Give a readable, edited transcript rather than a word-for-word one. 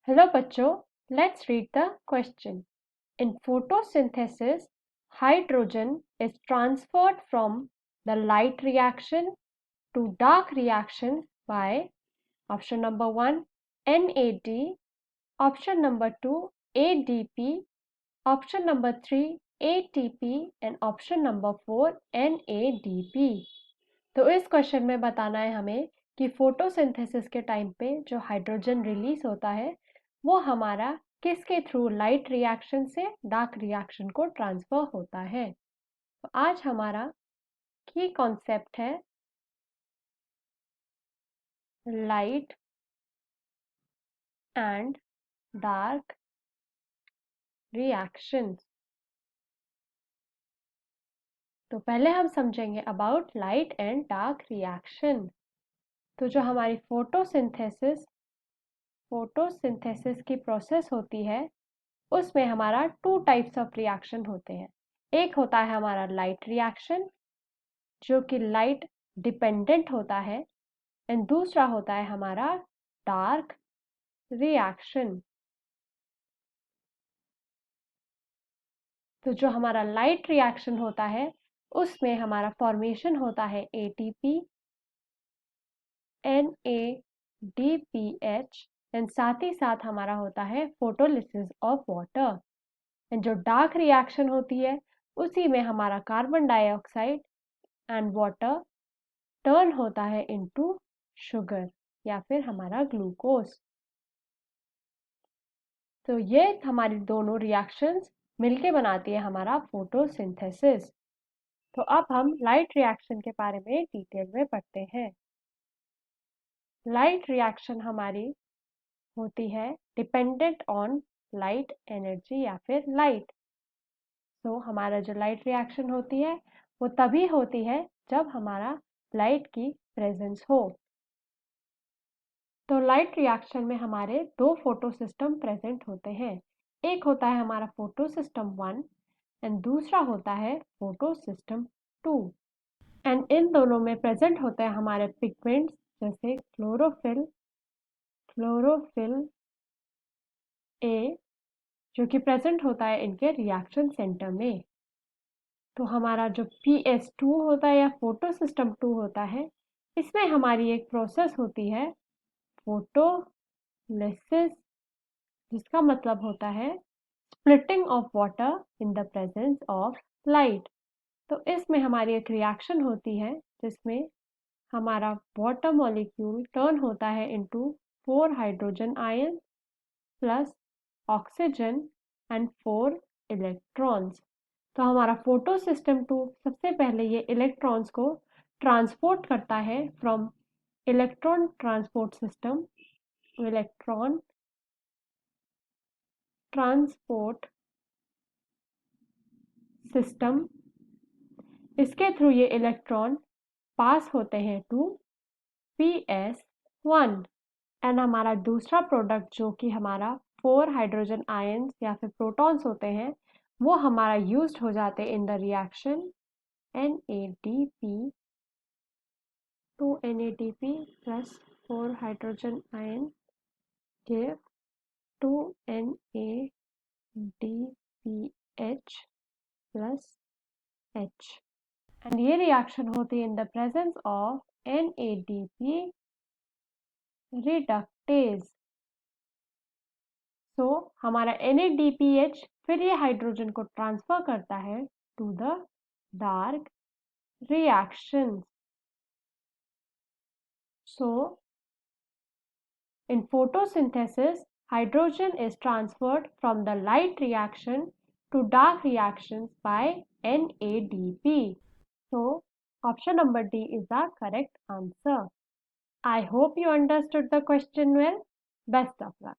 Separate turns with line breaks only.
Hello bachcho, let's read the question. In photosynthesis, hydrogen is transferred from the light reaction to dark reaction by option number 1 NAD, option number 2 ADP, option number 3 ATP and option number 4 NADP। तो इस question में बताना है हमें कि photosynthesis के time पे जो हाइड्रोजन रिलीज होता है वो हमारा किसके थ्रू लाइट रिएक्शन से डार्क रिएक्शन को ट्रांसफर होता है। तो आज हमारा की कॉन्सेप्ट है लाइट एंड डार्क रिएक्शंस। तो पहले हम समझेंगे about light and dark reaction. तो जो हमारी फोटोसिंथेसिस की प्रोसेस होती है उसमें हमारा टू टाइप्स ऑफ रिएक्शन होते हैं। एक होता है हमारा लाइट रिएक्शन जो कि लाइट डिपेंडेंट होता है एंड दूसरा होता है हमारा डार्क रिएक्शन। तो जो हमारा लाइट रिएक्शन होता है उसमें हमारा फॉर्मेशन होता है एटीपी NADPH एंड साथ ही साथ हमारा होता है फोटोलिसिस ऑफ वाटर। एंड जो डार्क रिएक्शन होती है उसी में हमारा carbon dioxide and water turn होता है इनटू शुगर या फिर हमारा ग्लूकोज। तो ये हमारी दोनों रिएक्शंस मिलके बनाती है हमारा फोटोसिंथेसिस। तो अब हम लाइट रिएक्शन के बारे में डिटेल में पढ़ते हैं। लाइट रिएक्शन हमारी होती है डिपेंडेंट ऑन लाइट एनर्जी या फिर लाइट। तो हमारा जो लाइट रिएक्शन होती है वो तभी होती है जब हमारा लाइट की प्रेजेंस हो। तो लाइट रिएक्शन में हमारे दो फोटो सिस्टम प्रेजेंट होते हैं। एक होता है हमारा फोटो सिस्टम 1 एंड दूसरा होता है फोटो सिस्टम 2। एंड इन दोनों में प्रेजेंट होते हैं हमारे पिगमेंट्स जैसे क्लोरोफिल ए जो कि प्रेजेंट होता है इनके रिएक्शन सेंटर में। तो हमारा जो PS2 होता है या फोटो सिस्टम 2 होता है इसमें हमारी एक प्रोसेस होती है फोटोलिसिस जिसका मतलब होता है splitting of water in the presence of light. तो इसमें हमारी एक रिएक्शन होती है जिसमें हमारा वाटर मॉलिक्यूल टर्न होता है into 4 hydrogen ion plus oxygen and 4 electrons. तो हमारा फोटो सिस्टम 2 सबसे पहले ये इलेक्ट्रॉन्स को ट्रांसपोर्ट करता है from electron transport system electron transport system. इसके थ्रू ये इलेक्ट्रॉन पास होते हैं टू PS1 एंड हमारा दूसरा प्रोडक्ट जो कि हमारा 4 हाइड्रोजन आयंस या फिर प्रोटॉन्स होते हैं वो हमारा यूज्ड हो जाते हैं in the reaction NADP 2 NADP plus 4 hydrogen ion give 2 NADPH plus H and ये रिएक्शन होती है in the presence of NADP reductase. So हमारा NADPH फिर ये हाइड्रोजन को ट्रांसफर करता है to the dark reaction. So in photosynthesis, hydrogen is transferred from the light reaction to dark reactions by NADP. So, option number D is the correct answer. I hope you understood the question well. Best of luck.